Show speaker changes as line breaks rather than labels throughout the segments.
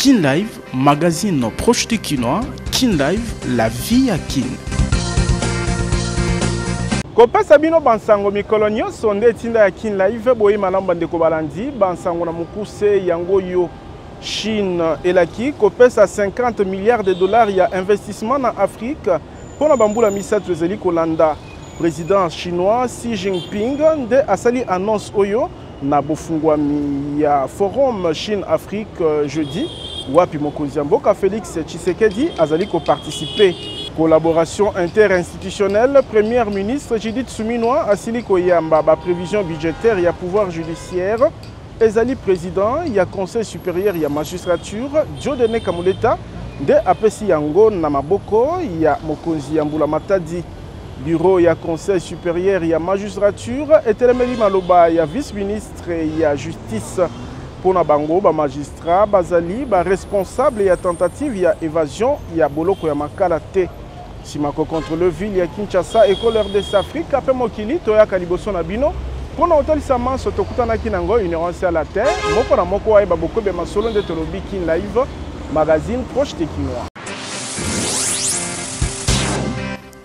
Kin Live, magazine proche de Kinois. Kin Live, la vie à Kin.
Kopesa bino bansango mikolo nyonso nde tinda ya Kin Live boyi malamba ndeko balandi bansango na mukuse yango yo Chine elaki kopesa 50 milliards de dollars ya investissement na Afrique pona bambula misatu ezeli kolanda président chinois Xi Jinping nde asali annonce oyo na bofungwami ya forum Chine Afrique jeudi wapi mokonzi ya mboka Félix Tshisekedi azali ko participer. Collaboration interinstitutionnelle, Premier ministre Judith Suminwa asili koyamba ba prévision budgétaire ya pouvoir judiciaire, ezali président ya conseil supérieur ya magistrature, Dieudonné Kamuleta nde apesi yango na maboko ya mokonzi ya Mbula Matadi. Bureau ya conseil supérieur ya magistrature etelemeli maloba ya vice-ministre ya justice pona bango ba magistrat bazali ba responsable ya tentative ya évasion ya boloko ya makala te. Simako contre le ville ya Kinshasa école RDC Afrique ape mokili toyaka liboso na bino pona otalisa manso tokutanaki nango ignorance à la terre moko na moko ayeba bokobe masolo nde tolobi Kin Live magazine proche de Kinois.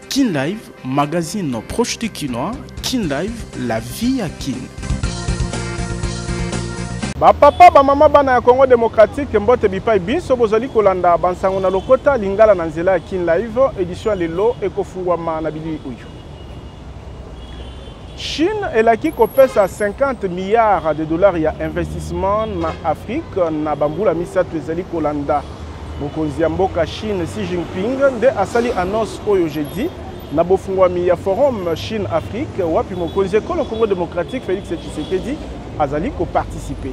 Kin Live, magazine proche de Kinois. Kin Live, la vie à Kin.
Ba papa ba mama bana ya Congo démocratique mbote bipai biso bozali kolanda bansango na lokota lingala na nzela ya Kin Live édition lelo ekofungwama na bili uyu. Chine elaki kopesa 50 milliards de dollars ya investissement na Afrique na bambula misatu ezali kolanda mokonzi ya mboka Chine Xi Jinping nde asali annonce oyo jeudi na bofungwami ya forum Chine Afrique wapi mokonzi ekolo Congo démocratique Félix Tshisekedi azali ko participer.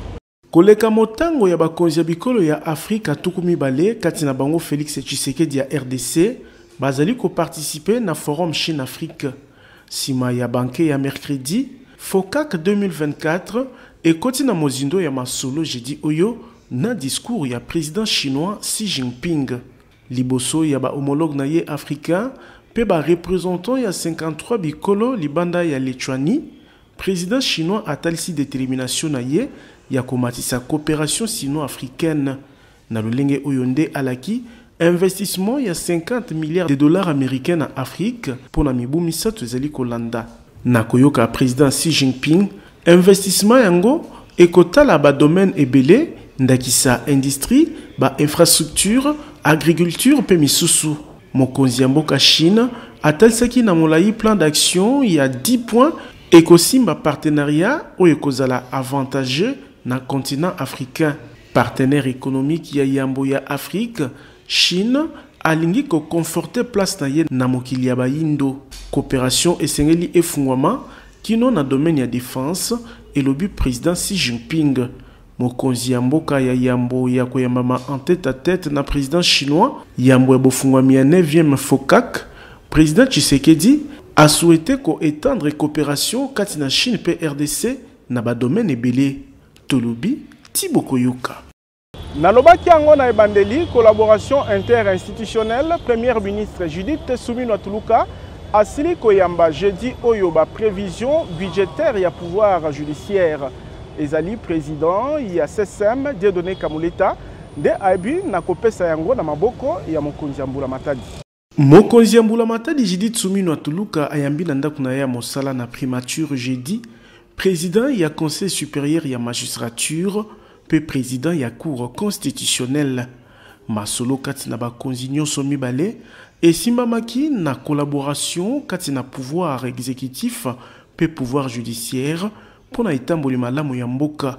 Koleka motango ya bakonzi ya bikolo ya Afrika tukumi bale kati na bango Félix Tshisekedi ya RDC bazali ko participer na forum Chine Afrique. Sima ya banke ya mercredi, FOCAC 2024 ekoti na mozindo ya masolo jeudi oyo na discours ya président chinois Xi Jinping. Liboso ya ba homologue na ye africain pe ba représentant ya 53 bikolo libanda ya Lituanie. Président chinois atalisi détermination na ye ya komatisa coopération sino-africaine na lolenge oyonde alaki investissement ya 50 milliards de dollars américains na Afrique pour na mibu misatu ezali kolanda na koyoka président Xi Jinping investissement yango ekotala ba domaine ebele ndakisa industrie ba infrastructure agriculture pe misusu mokonzi ya mboka Chine atalisaki na molai plan d'action ya 10 points ekosimba partenariat oyo ekozala avantageux na continent africain. Partenaire économique ya yambo ya Afrique, Chine alingi ko conforter place na ye na mokili ya bayindo. Coopération esengeli efungwama kino na domaine ya défense et le but président Xi Jinping. Mokonzi ya mboka ya yambo ya koyambama en tête à tête na président chinois yambo ya bofungwami ya 9e FOCAC, président Tshisekedi a souhaité ko étendre coopération kati na Chine pe RDC na ba domaine ebele. Tolobi Tiboko Yuka.
Nalobaki yango na ebandeli collaboration interinstitutionnelle Premier ministre Judith Suminwa Tuluka asili koyamba jeudi oyo ba prévision budgétaire ya pouvoir judiciaire ezali président ya CSM Dieudonné Kamuleta nde aibi na kopesa yango na maboko ya mokonzi ya Mbula Matadi.
Mokonzi ya Mbula Matadi Judith Suminwa Tuluka ayambi na ndako na ya mosala na primature jeudi président ya conseil supérieur ya magistrature pe président ya cour constitutionnelle masolo kati na bakonzi nyonso mibale esimbamaki na collaboration kati na pouvoir exécutif pe pouvoir judiciaire pona etamboli malamu ya mboka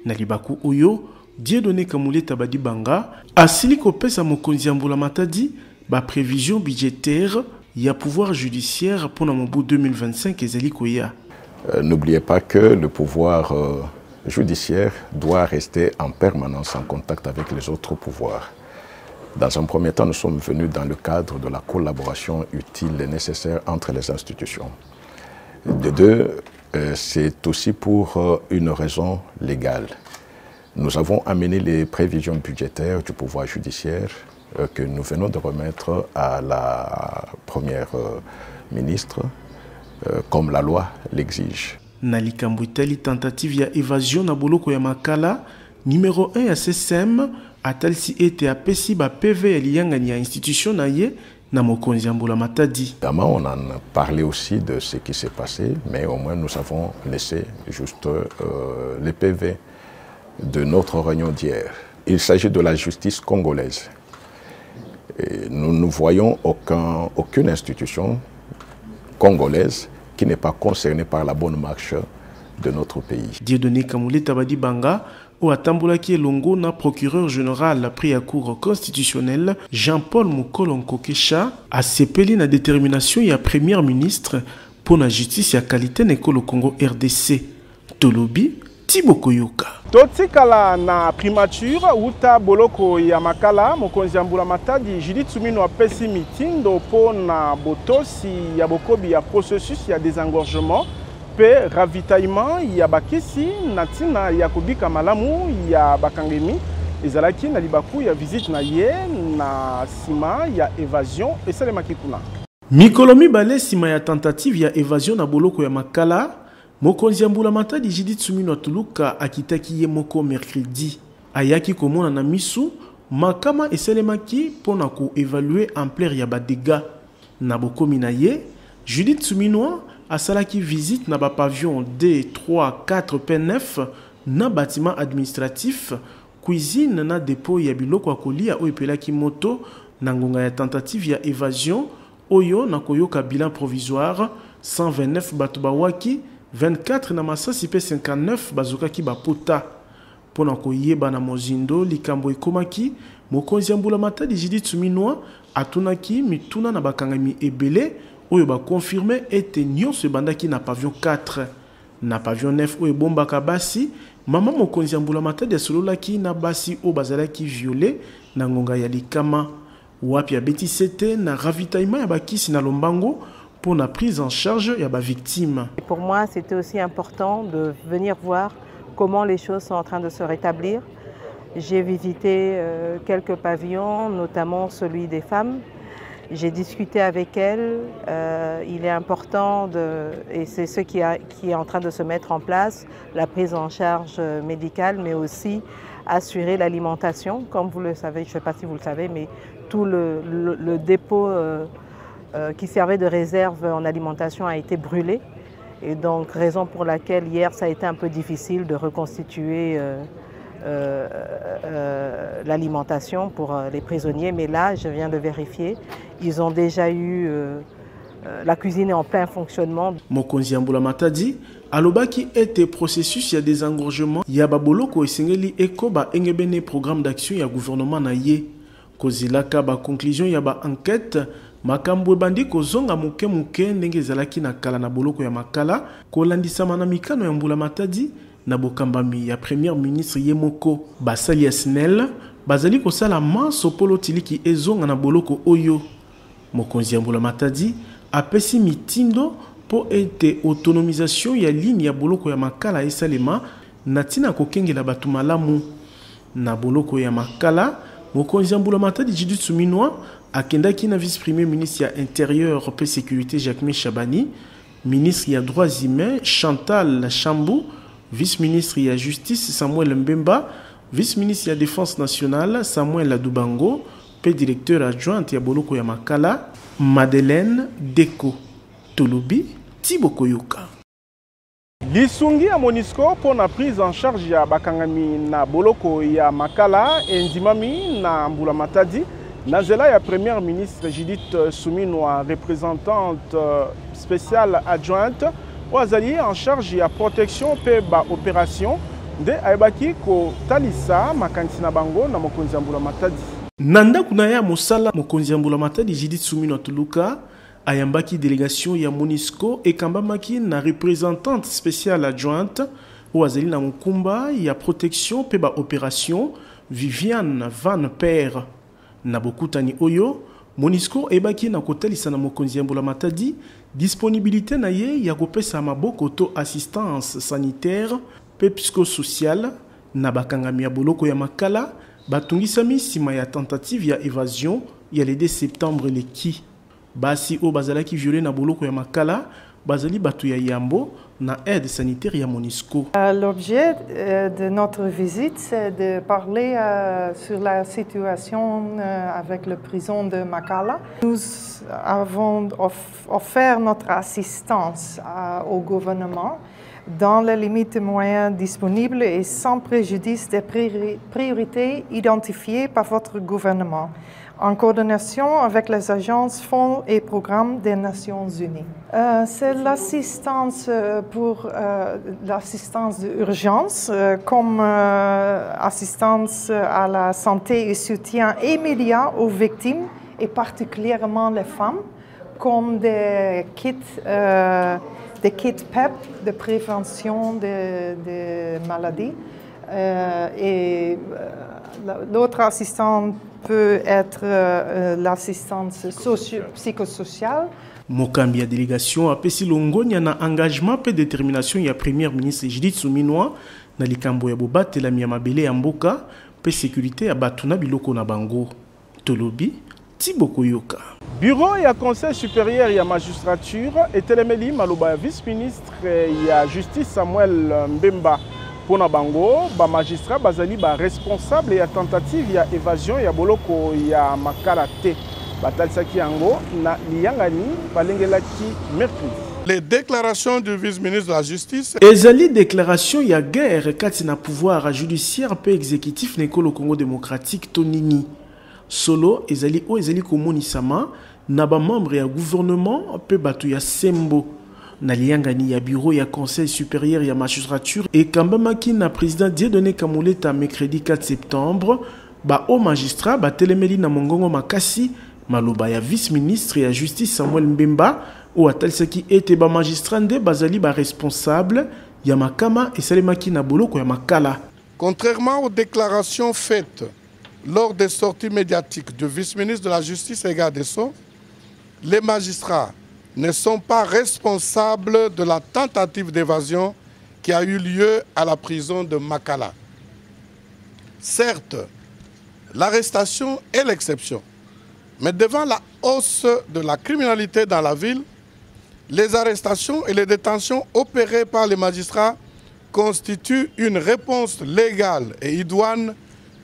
na libaku oyo Dieudonné Kamuleta Badibanga asili kopesa mokonzi ya Mbula Matadi ba prévision budgétaire ya pouvoir judiciaire pona mobu 2025 ezali koya.
N'oubliez pas que le pouvoir judiciaire doit rester en permanence en contact avec les autres pouvoirs. Dans un premier temps, nous sommes venus dans le cadre de la collaboration utile et nécessaire entre les institutions. De deux, c'est aussi pour une raison légale. Nous avons amené les prévisions budgétaires du pouvoir judiciaire que nous venons de remettre à la première ministre comme la loi l'exige.
Nalikambu itali tentative ya évasion na boloko ya makala numéro 1 ya CSM atalisi ete apesi ba PV eliyangani ya institution na ye na mokonzi ya Mbula Matadi.
Évidemment, on en a parlé aussi de ce qui s'est passé, mais au moins nous avons laissé juste les PV de notre réunion d'hier. Il s'agit de la justice congolaise. Et nous ne voyons aucune institution congolaise qui n'est pas concernée par la bonne marche de notre pays.
Dieudonné Kamoulé Tabadi Banga, ou Atambulaki Longo, na procureur général pris à cour constitutionnelle, Jean-Paul Mukolonko Kesha, a sepeli na détermination ya premier ministre pour la justice ya qualité nekolo Congo RDC. Tolobi, Tiboko Yoka.
Totikala na primature uta boloko ya makala mokonzi ya Mbula Matadi Judith Suminwa apesi mitindo po na botosi ya bokobi ya processus ya désengorgement pe ravitaillement ya bakisi na tina ya kobika malamu ya bakangemi ezalaki na libaku ya visite na ye na sima ya évasion esalemaki kuna.
Mikolo mibale sima ya tentative ya évasion na boloko ya makala, mokonzi ya Mbula Matadi Judith Suminwa Tuluka akitaki ye moko mercredi. Ayaki komona na misu, makama esalemaki pona ko évaluer ampleur ya badega. Na bokomi na ye, Judith Suminwa asalaki visite na ba pavillon D, 3, 4, P9 na bâtiment administratif, cuisine na dépôt ya biloko ya kolia oyo epelaki moto na ngonga ya tentative ya évasion oyo na koyoka bilan provisoire 129 bato bawaki 24 na masasi pe 59 bazokaki bapota. Pona koyeba na mozindo likambo ekomaki, mokonzi ya Mbula Matadi Judith Suminwa atunaki mituna na bakangami ebele oyo ba confirmer ete nyonso ebandaki na pavillon 4. Na pavillon 9 oyo bombaka basi, mama mokonzi ya Mbula Matadi asololaki na basi oyo bazalaki violé na ngonga ya likama. Wapi abeti sete na ravitaillement ya bakisi na lombango pour la prise en charge ya ba victime.
Pour moi, c'était aussi important de venir voir comment les choses sont en train de se rétablir. J'ai visité quelques pavillons, notamment celui des femmes. J'ai discuté avec elles. Il est important, et c'est ce qui est en train de se mettre en place, la prise en charge médicale, mais aussi assurer l'alimentation. Comme vous le savez, je ne sais pas si vous le savez, mais tout le dépôt qui servait de réserve en alimentation a été brûlé. Et donc, raison pour laquelle hier, ça a été un peu difficile de reconstituer l'alimentation pour les prisonniers. Mais là, je viens de vérifier, ils ont déjà eu... la cuisine est en plein fonctionnement.
Mokonzi ya Mbula Matadi alobaki ete processus ya désengorgement ya baboloko esengeli ekoba engebene programme d'action ya gouvernement na ye. Kozilaka ba conclusion ya ba enquête makambo ebandi kozonga muke ndenge ezalaki na kala na boloko ya makala kolandisama na mikano ya Mbula Matadi na bokambami ya premier ministre ye moko. Basali ya SNEL bazali kosala maso polo tiliki ezonga na boloko oyo. Mokonzi ya Mbula Matadi apesi mitindo po ete autonomisation ya ligne ya boloko ya makala esalema na tina kokengela batu malamu. Na boloko ya makala, mokonzi ya Mbula Matadi Judith Suminwa akendaki na vice-premier ministre ya intérieur pe sécurité Jacques Chabani, ministre ya droits humains Chantal Chambou, vice-ministre ya justice Samuel Mbemba, vice-ministre ya défense nationale Samuel Adubango, pe directeur adjoint ya boloko ya makala Madeleine Deko. Tolobi, Tiboko Yoka.
Lisungi ya Monisco pour la prise en charge ya bakangami na boloko ya makala endimami na Mbula Matadi. Nazela ya premier ministre Judith Suminwa, représentante spéciale adjointe, Ouazali en charge ya protection pe ba opération de aibaki ko talisa makantina bango na mokonzi ya Mbula Matadi.
Nanda kunaya mosala mokonzi ya Mbula Matadi Judith Suminwa Tuluka ayambaki délégation ya Monisco et kambamaki na représentante spéciale adjointe Ouazali na mukumba ya protection pe ba opération Viviane Van Père. Na bokutani oyo, Monisco ebaki na kotalisa na mokonzi ya Mbula Matadi disponibilité na ye ya kopesa maboko to assistance sanitaire pe psychosociale na bakangami ya boloko ya makala batungisami sima ya tentative ya évasion ya le 2 septembre leki. Basi o bazalaki violé na boloko ya makala bazali batu ya Yambo na aide sanitaire ya MONUSCO.
L'objet de notre visite, c'est de parler sur la situation avec la prison de Makala. Nous avons offert notre assistance au gouvernement dans les limites de moyens disponibles et sans préjudice des priorités identifiées par votre gouvernement, en coordination avec les agences, fonds et programmes des Nations Unies. C'est l'assistance pour l'assistance d'urgence, comme assistance à la santé et soutien immédiat aux victimes, et particulièrement les femmes, comme des kits PEP de prévention des maladies. Et l'autre assistance peut être l'assistance psychosociale.
Mokambi ya délégation apesi longonya na engagement pe détermination ya premier ministre Judith Suminwa na likambo ya bobatela ya mabele ya mboka pe sécurité ya batuna biloko na bango. Tolobi Tiboko Yoka.
Bureau ya Conseil supérieur ya magistrature etelemeli maloba ya vice-ministre ya justice Samuel Mbemba. Pona bango, ba magistrat bazali ba responsable ya tentative ya évasion ya boloko ya makala te. Batalisaki yango na liyangani balengelaki mercredi.
Les déclarations du vice-ministre de la Justice.
Ezali déclaration ya guerre kati na pouvoir judiciaire pe exécutif nekolo Congo démocratique tonini. Solo ezali o ezali komonisama na ba membre ya gouvernement pe batu ya sembo. Na liangani ya bureau ya conseil supérieur ya magistrature et kambamaki na président Dieudonné Kamuleta mercredi 4 septembre ba o magistrat ba telemeli na mongongo makasi maloba ya vice-ministre ya justice Samuel Mbemba o atalisaki ete ba magistrat nde bazali ba responsable ya makama esalemaki na boloko ya makala.
Contrairement aux déclarations faites lors des sorties médiatiques du vice-ministre de la Justice et garde des Sceaux, les magistrats ne sont pas responsables de la tentative d'évasion qui a eu lieu à la prison de Makala. Certes, l'arrestation est l'exception, mais devant la hausse de la criminalité dans la ville, les arrestations et les détentions opérées par les magistrats constituent une réponse légale et idoine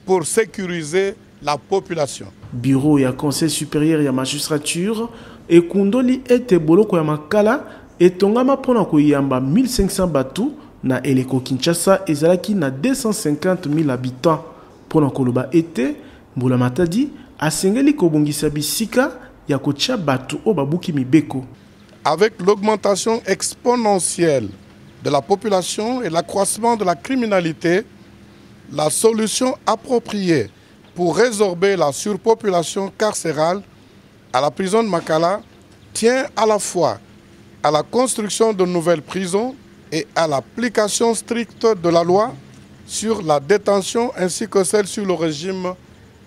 pour sécuriser la population.
Bureau ya Conseil supérieur ya magistrature et kundoli ete boloko ya makala etongama pona koyamba 1500 batu na eleko Kinshasa ezalaki na 250 000 habitants pona koloba ete mbula matadi asengeli kobongisa bisika ya kotia batu o babuki mibeko.
Avec l'augmentation exponentielle de la population et l'accroissement de la criminalité, la solution appropriée pour résorber la surpopulation carcérale à la prison de Makala tient à la fois à la construction de nouvelles prisons et à l'application stricte de la loi sur la détention ainsi que celle sur le régime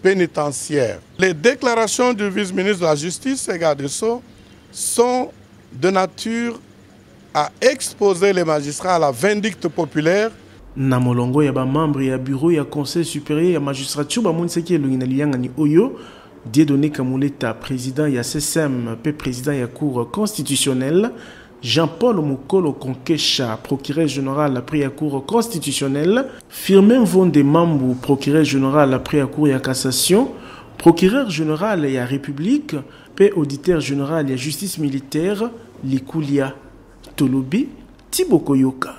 pénitentiaire. Les déclarations du vice-ministre de la Justice et garde des Sceaux sont de nature à exposer les magistrats à la vindicte populaire.
Na molongo ya ba membre ya bureau ya conseil supérieur ya magistrature ba monisaki elongi na liyangani oyo Dieudonné Kamuleta président ya CSM pe président ya cour constitutionnelle, Jean-Paul Mukolo Konkesha procureur général après la cour constitutionnelle, Firmin Vonde Mambu procureur général après la cour ya cassation, procureur général ya république pe auditeur général ya justice militaire Likulia. Tolobi Tiboko Yoka.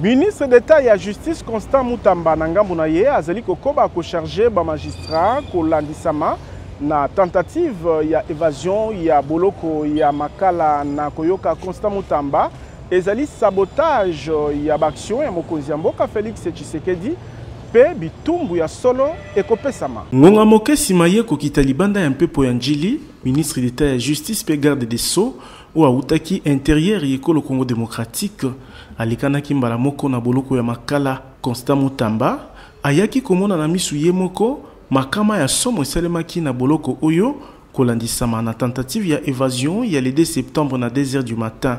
Ministre d'État et de Justice Constant Mutamba na ngambu na ye azali kokoba ko charger ba magistrat ko landisama na tentative ya évasion ya boloko ya makala na koyoka Constant Mutamba ezali sabotage ya baction ya mokonzi ya mboka Félix Tshisekedi pe bitumbu ya solo ekopesama.
Ngonga moke simaye kokita libanda ya mpepo ya njili ministre d'État et de Justice pe garde des Sceaux ou autaki intérieur yekolo Congo démocratique alikanaki mbala moko na boloko ya makala Constant Mutamba ayaki komona na misu ye moko makama ya somo esalemaki na boloko oyo kolandisama na tentative ya évasion ya le 2 septembre na 2h du matin.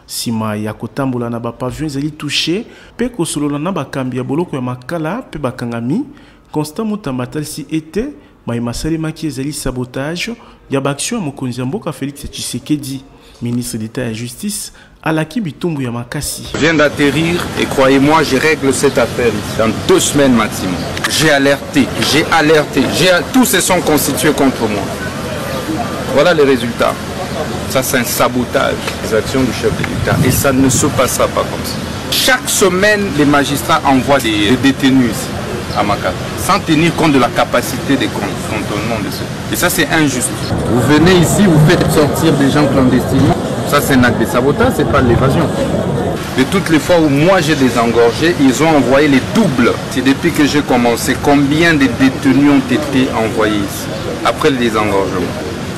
Sima ya kotambola na ba pavillon ezali touché pe kosolola na bakambi ya boloko ya makala pe bakangami Constant Mutamba talisi ete maima salemaki ezali sabotage ya baction ya mokonzi ya mboka Félix Tshisekedi. Ministre d'État et de Justice, Alaki Bitumbu Yamakasi.
Je viens d'atterrir et croyez-moi, je règle cette affaire dans 2 semaines maximum. J'ai alerté, tous se sont constitués contre moi. Voilà les résultats. Ça, c'est un sabotage des actions du chef de l'État et ça ne se passera pas comme ça. Chaque semaine, les magistrats envoient des détenus ici à Makala, sans tenir compte de la capacité de contournement de ceux. Et ça, c'est injuste. Vous venez ici, vous faites sortir des gens clandestinement. Ça, c'est un acte de sabotage, c'est pas l'évasion. De toutes les fois où moi j'ai désengorgé, ils ont envoyé les doubles. C'est depuis que j'ai commencé, combien de détenus ont été envoyés ici, après le désengorgement.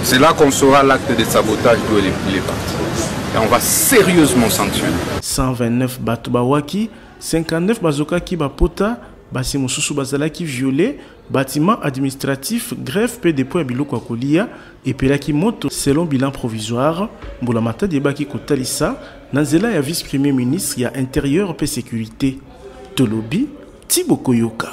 C'est là qu'on saura l'acte de sabotage d'où il est parti. Et on va sérieusement sanctionner.
129 Batubawaki, 59 Bazokaki Bapota, Basi Mosusu Bazalaki violé, bâtiment administratif, greffe pe dépôt à Biloko Kolia, et Pelaki Moto, selon bilan provisoire, Mbolamata Debaki Kotalisa, Nanzela ya vice-premier ministre, ya intérieur pe sécurité. Tolobi, Thibaut Koyoka.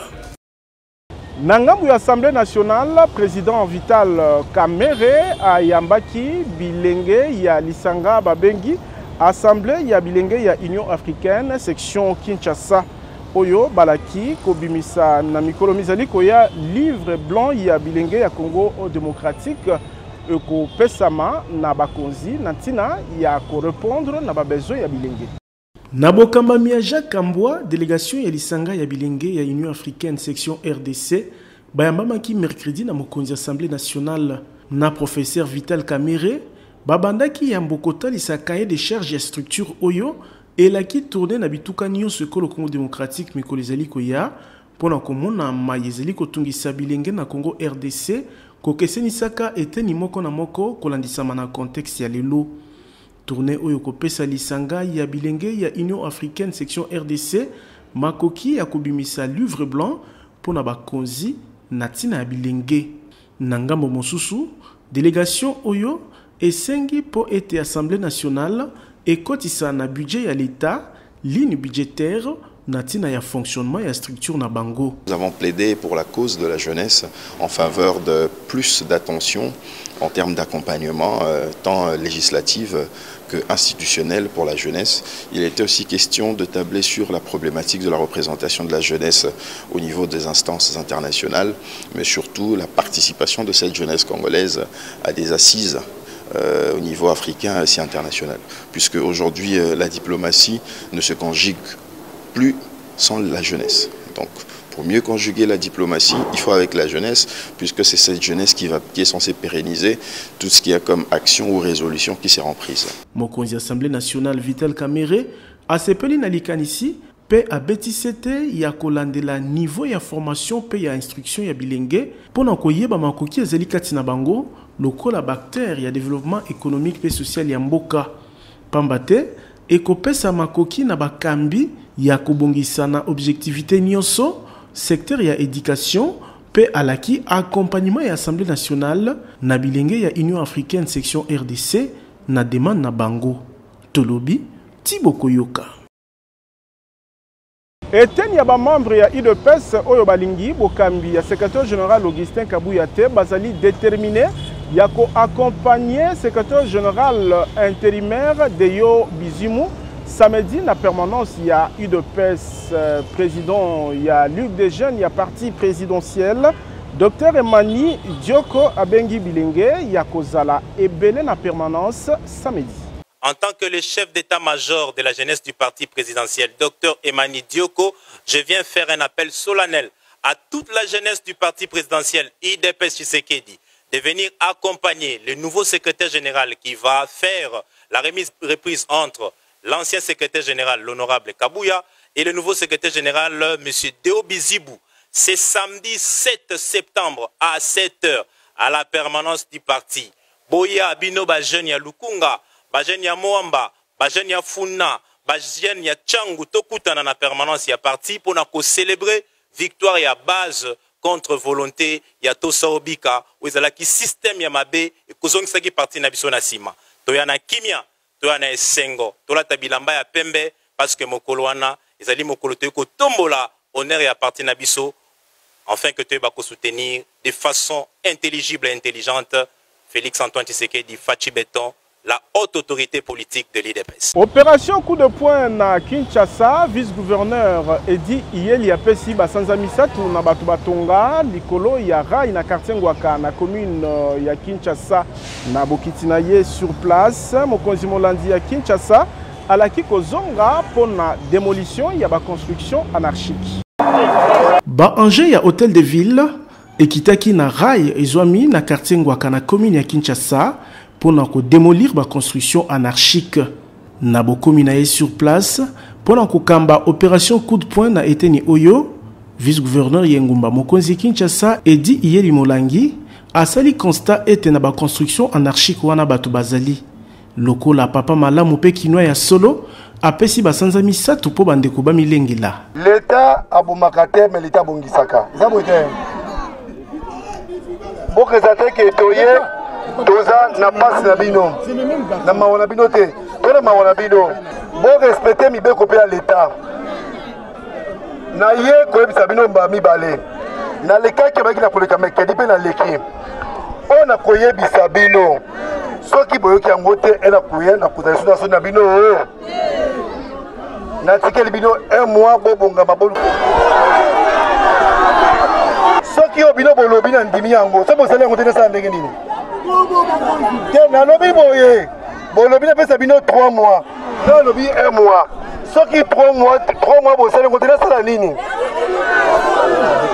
Nangambu ya Assemblée nationale, président Vital Kamerhe a Yambaki Bilenge ya Lisanga Babengi, Assemblée ya Bilenge ya Union africaine, section Kinshasa. Oyo balaki kobimisa na mikolo mizali koya livre blanc ya Bilenge ya Congo démocratique eko pesama na bakonzi na tina ya ko répondre na babesoin ya Bilenge.
Nabokamba Mia Jacques Kambwa, délégation ya Lisanga ya Bilenge ya Union africaine section RDC, bayambamaki mercredi na mokonzi Assemblée nationale na professeur Vital Kamerhe, babandaki ya mbokota lisakaye de charge ya structure oyo et la qui tournait na bituka nyonso ekolo Congo démocratique mikolo ezali koya pona komona mayi ezali kotungisa Bilenge na Congo RDC kokesenisaka eteni moko na moko kolandisama na contexte ya lelo. Tournée oyo kopesa Lisanga ya Bilenge ya Union africaine section RDC makoki ya kobimisa livre blanc pona bakonzi na tina ya Bilenge. Na ngambo mosusu délégation oyo esengi po ete Assemblée nationale et kotisa na budget ya l'État, ligne budgétaire, natina ya fonctionnement et structure na bango.
Nous avons plaidé pour la cause de la jeunesse en faveur de plus d'attention en termes d'accompagnement, tant législative que institutionnel pour la jeunesse. Il était aussi question de tabler sur la problématique de la représentation de la jeunesse au niveau des instances internationales, mais surtout la participation de cette jeunesse congolaise à des assises au niveau africain et aussi international. Puisque aujourd'hui, la diplomatie ne se conjugue plus sans la jeunesse. Donc, pour mieux conjuguer la diplomatie, il faut avec la jeunesse, puisque c'est cette jeunesse qui est censée pérenniser tout ce qu'il y a comme action ou résolution qui seront prises.
Mokonzi Assemblée nationale Vital Kamerhe a sepeli na likanisi pe a betisete ya kolandela niveau ya formation pe ya instruction ya Bilenge pona koyeba makoki ezali kati na bango lokola bactère ya développement économique et social ya mboka pambate ekopesa makoki na bakambi ya kobongisa na objectivité nyonso secteur ya éducation pe alaki accompagnement ya Assemblée nationale na Bilenge ya Union africaine section RDC na demande na bango. Tolobi Thibaut Koyoka.
Eteni ya ba membre ya IDPS oyo balingi bokambi ya secrétaire général Augustin Kabouyate bazali déterminé ya ko accompagner secrétaire général intérimaire Deyo Bizimu samedi na permanence ya UDPS président ya Ligue des jeunes ya parti présidentiel Dr Emani Dioko Abengi Bilenge ya kozala ebele na permanence samedi.
En tant que le chef d'état-major de la jeunesse du parti présidentiel, Dr Emani Dioko, je viens faire un appel solennel à toute la jeunesse du parti présidentiel IDPS Tshisekedi de venir accompagner le nouveau secrétaire général qui va faire la reprise entre l'ancien secrétaire général, l'honorable Kabouya, et le nouveau secrétaire général, M. Deo Bizibou. C'est samedi 7 septembre à 7h à la permanence du parti. Boya Abino Bajenia Lukunga, Bajenia Moamba, Bajenia Funa, Bajenia Changu, Tokutana na permanence ya parti pour célébrer victoire ya base contre volonté ya Tosaobika, où ils ont qui système ya mabe et kozong saki parti na biso na sima. Toyana kimia, toyana esengo, tola tabilamba ya pembe parce que mokolo wana ezali mokolo toyeko tombola honneur ya parti na biso afin que tu vas soutenir de façon intelligible et intelligente Félix Antoine Tshisekedi Fachi Beton la haute autorité politique de l'IDPS.
Opération coup de poing na Kinshasa, vice-gouverneur Edi Iyeli apesi basanza misatu na batu batonga likolo ya Rai na quartier Ngwaka na commune ya Kinshasa na bokiti na ye sur place. Mokonzi molandi ya Kinshasa alaki kozonga pona démolition ya ba construction anarchique.
Ba enjeu ya hôtel de ville ekitaki na Rai ezwami na quartier Ngwaka na commune ya Kinshasa pour démolir la construction anarchique. Nabo commune sur place pour kamba opération coup de poing na eteni oyo vice-gouverneur Yengumba Mokonzi Kinshasa Edi Iyeli Molangi asali constat ete na ba construction anarchique wana batu bazali lokola papa malamu pe kinwa ya solo apesi basanza misatu po bandeko ba milengela.
L'état abomakate mais l'état bongisaka. Ça bote. Bokezate ke toye Toza na passe na bino na mawana bino te tona mawana bino bo respecter mi be kopé à l'état na ye ko ebisa bino mba mi balé na leka ke baki na poleka mekedi pe na leki ona koyebisa bino soki boyoki yango te ena kuye na kutalisuna so na bino na tikeli bino un mois bo bonga mabolu soki obino bolobi na ndimi yango so bosala yango te na sa ndenge nini na lobi boye bolobi na pesa bino 3 mois na lobi 1 mois soki 3 mois bosala ngote na sala nini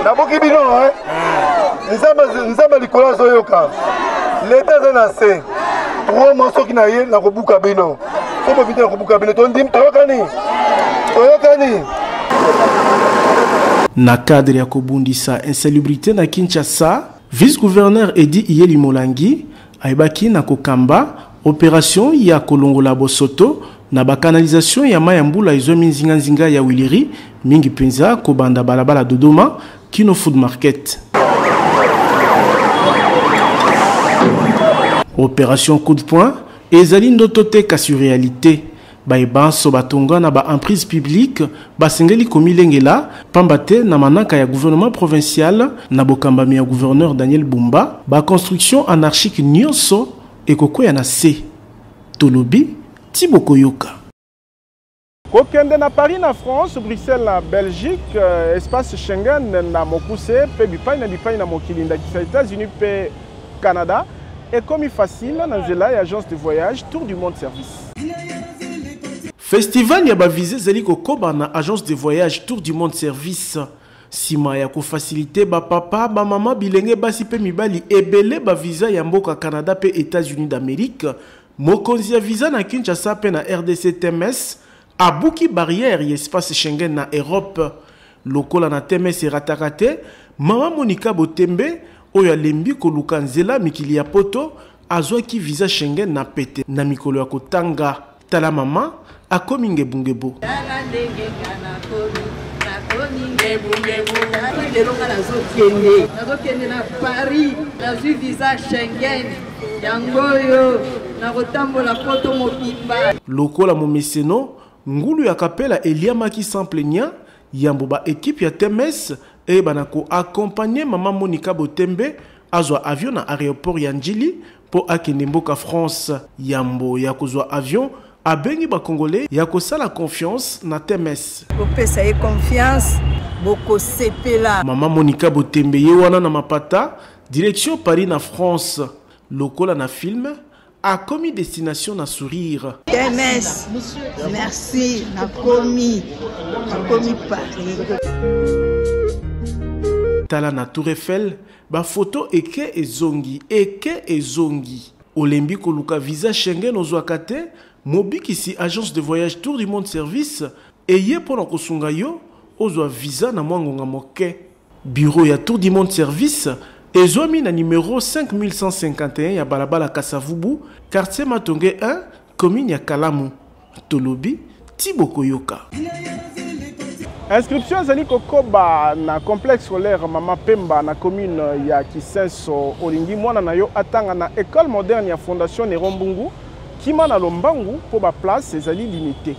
na boki bino nzamba likolo zoyoka l'état za na se 3 mois soki na ye na kobuka bino so bobite na kobuka bino tondim toyokani
na cadre ya kobundisa insalubrité na Kinshasa, vice-gouverneur Edi Iyeli Molangi aibaki na kokamba opération ya kolongola bosoto na ba canalisation ya mayambula ezomi nzinga ya Wiliri mingi penza kobanda balabala Dodoma Kino Food Market. Opération coup de poing ezali ndoto te kasi réalité. Baïbanso batonga na ba emprise publique basengeli komilengela pambate na manaka ya gouvernement provincial na bokambami ya gouverneur Daniel Bumba ba construction anarchique nyonso ekokoya na se tolobi Tiboko Yoka.
Kokende na Paris na France, Bruxelles na Belgique, espace Schengen na mokuse pe bipai na mokilinda kisa États-Unis pe Canada et comme facile na nzela ya agence de voyage Tour du Monde Service. Festival ya ba visé zeli kokoba na agence de voyage Tour du Monde Service. Sima ya ko faciliter ba papa ba mama bilenge basi pe mibali ebele ba visa ya mboka Canada pe États-Unis d'Amérique. Mokonzi ya visa na Kinshasa pe na RDC TMS abuki barrière ya espace Schengen na Europe. Lokola na TMS eratakate mama Monica Botembe oyo alembi koluka nzela mikili ya poto azwaki visa Schengen na pete na mikolo ya kotanga tala mama akomi ngebungebo.
Nazokende na Paris nazwi visa Schengen yangoyo nakotambola poto mobimba.
Lokola momeseno ngulu ya kapela eliamaki sample nya yambo ba équipe ya TMS e banako accompagner mama Monica Botembe azwa avion na aéroport ya Njili po akende mboka France. Yambo ya kozwa avion abengi ba congolais ya kosala confiance na TMS.
Kopesa ye confiance boko sepela.
Mama Monica Botembe ye wana na mapata direction Paris na France. Lokola na film a commis destination na sourire.
TMS, merci, na commis Paris.
Tala na Tour Eiffel, ba photo eke ezongi. Olembi koluka visa Schengen ozwakate, mobiki si agence de voyage Tour du Monde Service, eye pona kosunga yo, ozwa visa na mwangonga moke. Bureau ya Tour du Monde Service, ezwami na numéro 5151 ya balabala Kasavubu, quartier Matonge 1, commune ya Kalamu. Tolobi, Tiboko Yoka.
Inscription zali kokoba na complexe scolaire Mama Pemba na commune ya Kisenso olingi mwana na yo atanga na école moderne ya Fondation Nerombungu kima na Lombangu po ba place ezali limité.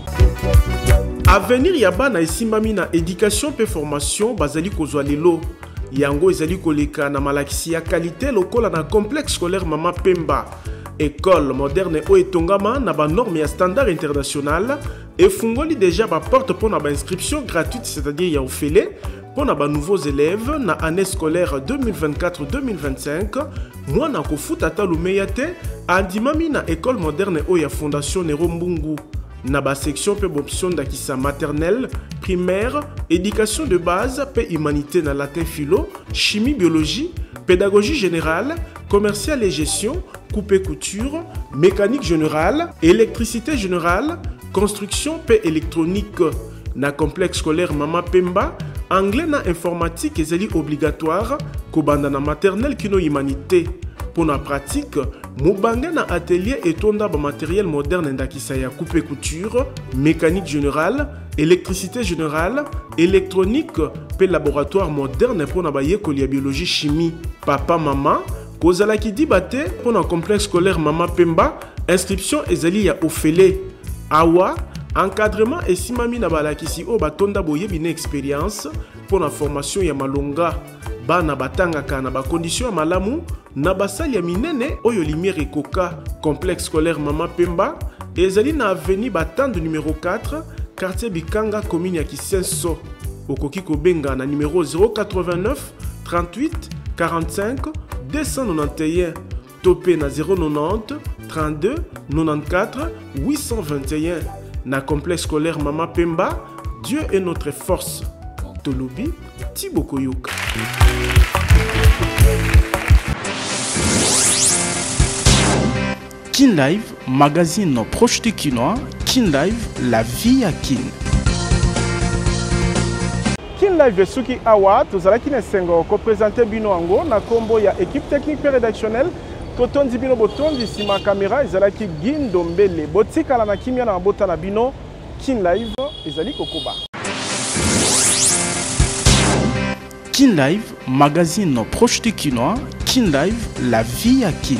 Avenir ya bana esimbami na éducation pe formation bazali kozwa lelo yango ezali koleka na malakisi ya qualité lokola na complexe scolaire Mama Pemba
école moderne o etongama na ba norme ya standard international et fungoli déjà ba porte pour na ba inscription gratuite, c'est-à-dire ya ofele pour na ba nouveaux élèves na année scolaire 2024-2025. Moi na kofuta talumeyate andimami na école moderne o ya fondation Nero Mbungu na ba section pe option d'akisa maternelle, primaire, éducation de base pe humanité na latin philo, chimie biologie, pédagogie générale, commercial et gestion, coupe et couture, mécanique générale, électricité générale, construction pe électronique na complexe scolaire Mama Pemba, anglais na informatique ezali obligatoire, kobanda na maternelle kino humanité. Pour la pratique, Mubanga na atelier et tonda ba matériel moderne ndakisa ya coupe et couture, mécanique générale, électricité générale, électronique, pe laboratoire moderne pour na bayekoli ya biologie chimie. Papa mama, kozala ki dibate pour na complexe scolaire Mama Pemba, inscription ezali ya ofele. Awa, encadrement et simami na balakisi o batonda boye bine expérience pour la formation ya malonga. Bana batangaka na ba condition ya malamu na basali ya minene oyo lumière ekoka. Complexe scolaire Mama Pemba ezali na avenue Batande numéro 4, quartier Bikanga, commune ya Kisenso. Okoki kobenga na numéro 089 38 45 291, topé na 090 32 94 821. Na complexe scolaire Mama Pemba, Dieu est notre force. Tolobi Tibokoyoka. Kin Live, magazine proche de Kinois. Kin Live, la vie à Kin.
Kin Live Suki Awa, tozalaki na sengo ko présenter bino ango na kombo ya équipe technique et rédactionnelle. Totondi bino botondi sima caméra ezalaki Gindombele. Botika la na kimia na bota na bino. Kin Live ezali kokoba.
Kin Live, magazine proche de Kinois. Kin Live, la vie à Kin.